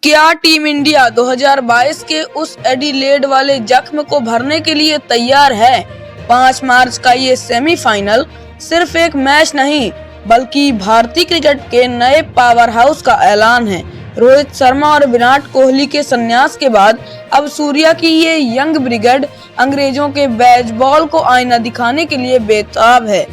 क्या team India 2022 के उस एडिलेड वाले जख्म को भरने के लिए तैयार है? 5 मार्च का ये सेमीफाइनल सिर्फ एक मैच नहीं बल्कि भारतीय क्रिकेट के नए पावर हाउस का ऐलान है। रोहित शर्मा और विराट कोहली के संन्यास के बाद अब सूर्या की ये यंग ब्रिगेड अंग्रेजों के बेसबॉल को आईना दिखाने के लिए बेताब है।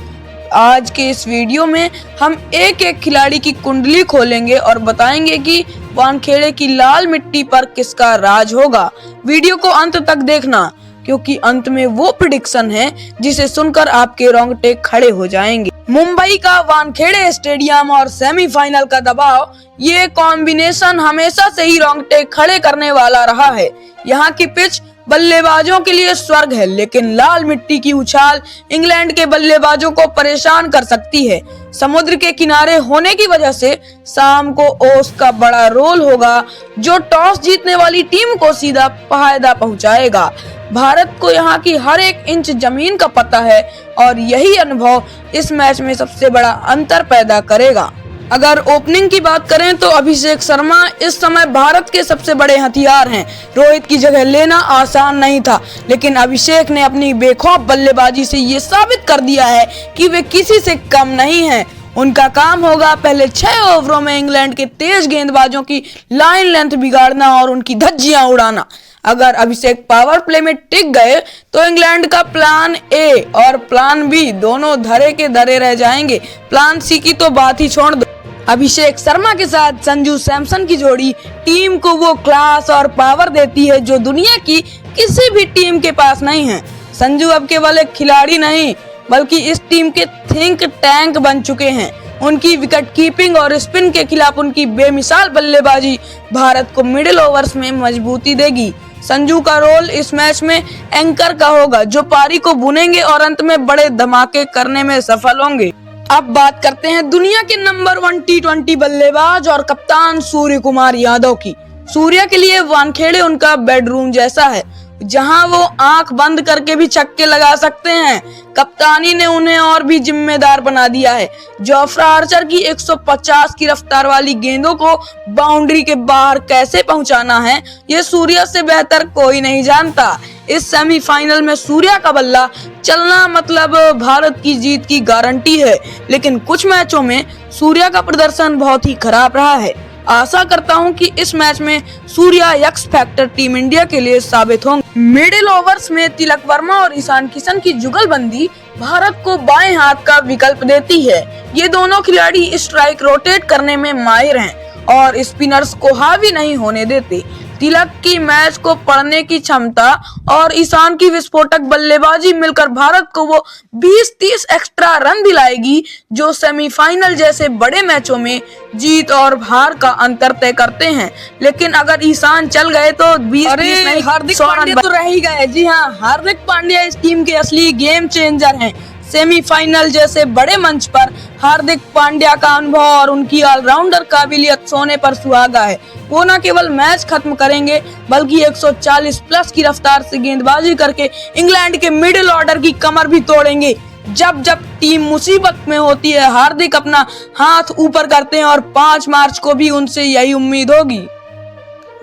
आज के इस वीडियो में हम एक एक खिलाड़ी की कुंडली खोलेंगे और बताएंगे कि वानखेड़े की लाल मिट्टी पर किसका राज होगा। वीडियो को अंत तक देखना क्योंकि अंत में वो प्रेडिक्शन है जिसे सुनकर आपके रोंगटे खड़े हो जाएंगे। मुंबई का वानखेड़े स्टेडियम और सेमीफाइनल का दबाव, ये कॉम्बिनेशन हमेशा से ही रोंगटे खड़े करने वाला रहा है। यहाँ की पिच बल्लेबाजों के लिए स्वर्ग है, लेकिन लाल मिट्टी की उछाल इंग्लैंड के बल्लेबाजों को परेशान कर सकती है। समुद्र के किनारे होने की वजह से शाम को ओस का बड़ा रोल होगा, जो टॉस जीतने वाली टीम को सीधा फायदा पहुंचाएगा। भारत को यहाँ की हर एक इंच जमीन का पता है और यही अनुभव इस मैच में सबसे बड़ा अंतर पैदा करेगा। अगर ओपनिंग की बात करें तो अभिषेक शर्मा इस समय भारत के सबसे बड़े हथियार हैं। रोहित की जगह लेना आसान नहीं था, लेकिन अभिषेक ने अपनी बेखौफ बल्लेबाजी से ये साबित कर दिया है कि वे किसी से कम नहीं हैं। उनका काम होगा पहले 6 ओवरों में इंग्लैंड के तेज गेंदबाजों की लाइन लेंथ बिगाड़ना और उनकी धज्जियां उड़ाना। अगर अभिषेक पावर प्ले में टिक गए तो इंग्लैंड का प्लान ए और प्लान बी दोनों धरे के धरे रह जाएंगे। प्लान सी की तो बात ही छोड़ दो। अभिषेक शर्मा के साथ संजू सैमसन की जोड़ी टीम को वो क्लास और पावर देती है जो दुनिया की किसी भी टीम के पास नहीं है। संजू अब केवल एक खिलाड़ी नहीं बल्कि इस टीम के थिंक टैंक बन चुके हैं। उनकी विकेट कीपिंग और स्पिन के खिलाफ उनकी बेमिसाल बल्लेबाजी भारत को मिडिल ओवर्स में मजबूती देगी। संजू का रोल इस मैच में एंकर का होगा, जो पारी को बुनेंगे और अंत में बड़े धमाके करने में सफल होंगे। अब बात करते हैं दुनिया के नंबर 1 T20 बल्लेबाज और कप्तान सूर्य कुमार यादव की। सूर्या के लिए वानखेड़े उनका बेडरूम जैसा है, जहां वो आंख बंद करके भी छक्के लगा सकते हैं। कप्तानी ने उन्हें और भी जिम्मेदार बना दिया है। जोफ्रा आर्चर की 150 की रफ्तार वाली गेंदों को बाउंड्री के बाहर कैसे पहुंचाना है, ये सूर्या से बेहतर कोई नहीं जानता। इस सेमीफाइनल में सूर्या का बल्ला चलना मतलब भारत की जीत की गारंटी है, लेकिन कुछ मैचों में सूर्या का प्रदर्शन बहुत ही खराब रहा है। आशा करता हूं कि इस मैच में Surya x factor team India के लिए साबित होंगे। मिडिल ओवर्स में तिलक वर्मा और ईशान किशन की जुगलबंदी भारत को बाएं हाथ का विकल्प देती है। ये दोनों खिलाड़ी स्ट्राइक रोटेट करने में माहिर हैं और स्पिनर्स को हावी नहीं होने देते। तिलक की मैच को पढ़ने की क्षमता और ईशान की विस्फोटक बल्लेबाजी मिलकर भारत को वो 20-30 एक्स्ट्रा रन दिलाएगी, जो सेमीफाइनल जैसे बड़े मैचों में जीत और हार का अंतर तय करते हैं। लेकिन अगर ईशान चल गए तो 20-30 नहीं, हार्दिक पांड्या तो रह ही गए। जी हाँ, हार्दिक पांड्या इस टीम के असली गेम चेंजर हैं। सेमीफाइनल जैसे बड़े मंच पर हार्दिक पांड्या का अनुभव और उनकी ऑलराउंडर काबिलियत सोने पर सुहागा है। वो न केवल मैच खत्म करेंगे बल्कि 140 प्लस की रफ्तार से गेंदबाजी करके इंग्लैंड के मिडिल ऑर्डर की कमर भी तोड़ेंगे। जब जब टीम मुसीबत में होती है, हार्दिक अपना हाथ ऊपर करते हैं और 5 मार्च को भी उनसे यही उम्मीद होगी।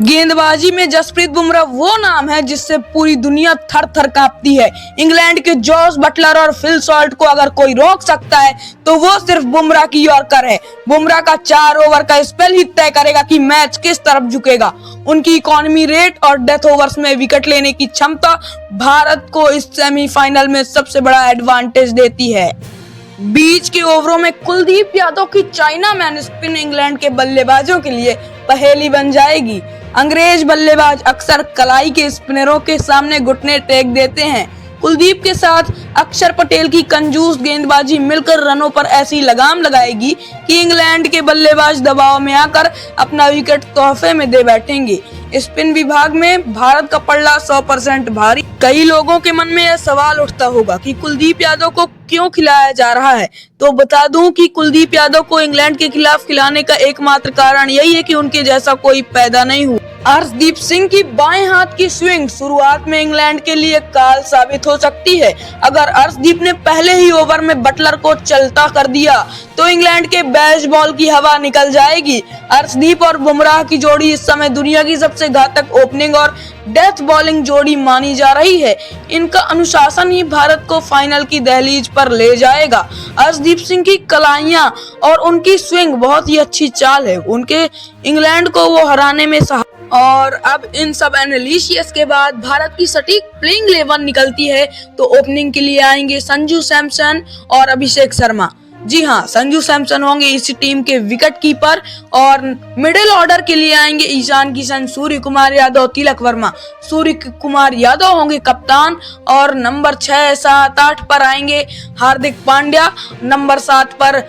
गेंदबाजी में जसप्रीत बुमराह वो नाम है जिससे पूरी दुनिया थर थर कांपती है। इंग्लैंड के जॉस बटलर और फिल सॉल्ट को अगर कोई रोक सकता है तो वो सिर्फ बुमराह की यॉर्कर है। बुमराह का 4 ओवर का स्पेल ही तय करेगा कि मैच किस तरफ झुकेगा। उनकी इकोनॉमी रेट और डेथ ओवर्स में विकेट लेने की क्षमता भारत को इस सेमीफाइनल में सबसे बड़ा एडवांटेज देती है। बीच के ओवरों में कुलदीप यादव की चाइना मैन स्पिन इंग्लैंड के बल्लेबाजों के लिए पहेली बन जाएगी। अंग्रेज बल्लेबाज अक्सर कलाई के स्पिनरों के सामने घुटने टेक देते हैं। कुलदीप के साथ अक्षर पटेल की कंजूस गेंदबाजी मिलकर रनों पर ऐसी लगाम लगाएगी कि इंग्लैंड के बल्लेबाज दबाव में आकर अपना विकेट तोहफे में दे बैठेंगे। स्पिन विभाग में भारत का पल्ला 100% भारी। कई लोगों के मन में यह सवाल उठता होगा कि कुलदीप यादव को क्यों खिलाया जा रहा है, तो बता दूं कि कुलदीप यादव को इंग्लैंड के खिलाफ खिलाने का एकमात्र कारण यही है कि उनके जैसा कोई पैदा नहीं हुआ। अर्शदीप सिंह की बाएं हाथ की स्विंग शुरुआत में इंग्लैंड के लिए काल साबित हो सकती है। अगर अर्शदीप ने पहले ही ओवर में बटलर को चलता कर दिया तो इंग्लैंड के बेसबॉल की हवा निकल जाएगी। अर्शदीप और बुमराह की जोड़ी इस समय दुनिया की सबसे घातक ओपनिंग और डेथ बॉलिंग जोड़ी मानी जा रही है। इनका अनुशासन ही भारत को फाइनल की दहलीज पर ले जाएगा। अर्शदीप सिंह की कलाइयां और उनकी स्विंग बहुत ही अच्छी चाल है, उनके इंग्लैंड को वो हराने में और अब इन सब एनालिसिस के बाद भारत की सटीक प्लेइंग 11 निकलती है तो ओपनिंग के लिए आएंगे संजू सैमसन और अभिषेक शर्मा। जी हाँ, संजू सैमसन होंगे इस टीम के विकेट कीपर और मिडिल ऑर्डर के लिए आएंगे ईशान किशन, सूर्य कुमार यादव, तिलक वर्मा। सूर्य कुमार यादव होंगे कप्तान और नंबर 6, 7, 8 पर आएंगे हार्दिक पांड्या। नंबर 7 पर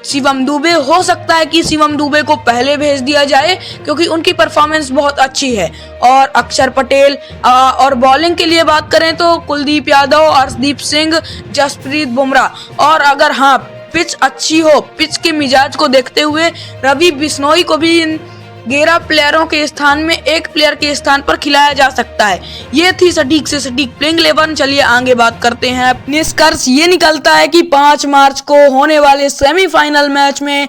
शिवम दुबे। हो सकता है कि शिवम दुबे को पहले भेज दिया जाए क्योंकि उनकी परफॉर्मेंस बहुत अच्छी है। और अक्षर पटेल और बॉलिंग के लिए बात करें तो कुलदीप यादव, अर्शदीप सिंह, जसप्रीत बुमराह। और अगर हाँ पिच अच्छी हो, पिच के मिजाज को देखते हुए रवि बिश्नोई को भी इन 11 प्लेयरों के स्थान में एक प्लेयर के स्थान पर खिलाया जा सकता है। ये थी सटीक से सटीक प्लेइंग 11। चलिए आगे बात करते हैं। निष्कर्ष ये निकलता है कि 5 मार्च को होने वाले सेमीफाइनल मैच में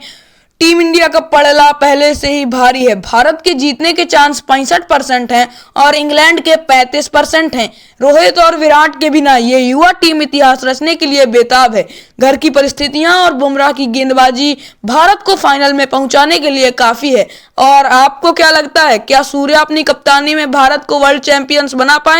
टीम इंडिया का पड़ला पहले से ही भारी है। भारत के जीतने के चांस 65% हैं और इंग्लैंड के 35% हैं। रोहित और विराट के बिना ये युवा टीम इतिहास रचने के लिए बेताब है। घर की परिस्थितियां और बुमराह की गेंदबाजी भारत को फाइनल में पहुंचाने के लिए काफी है। और आपको क्या लगता है, क्या सूर्या अपनी कप्तानी में भारत को वर्ल्ड चैंपियंस बना पाएंगे?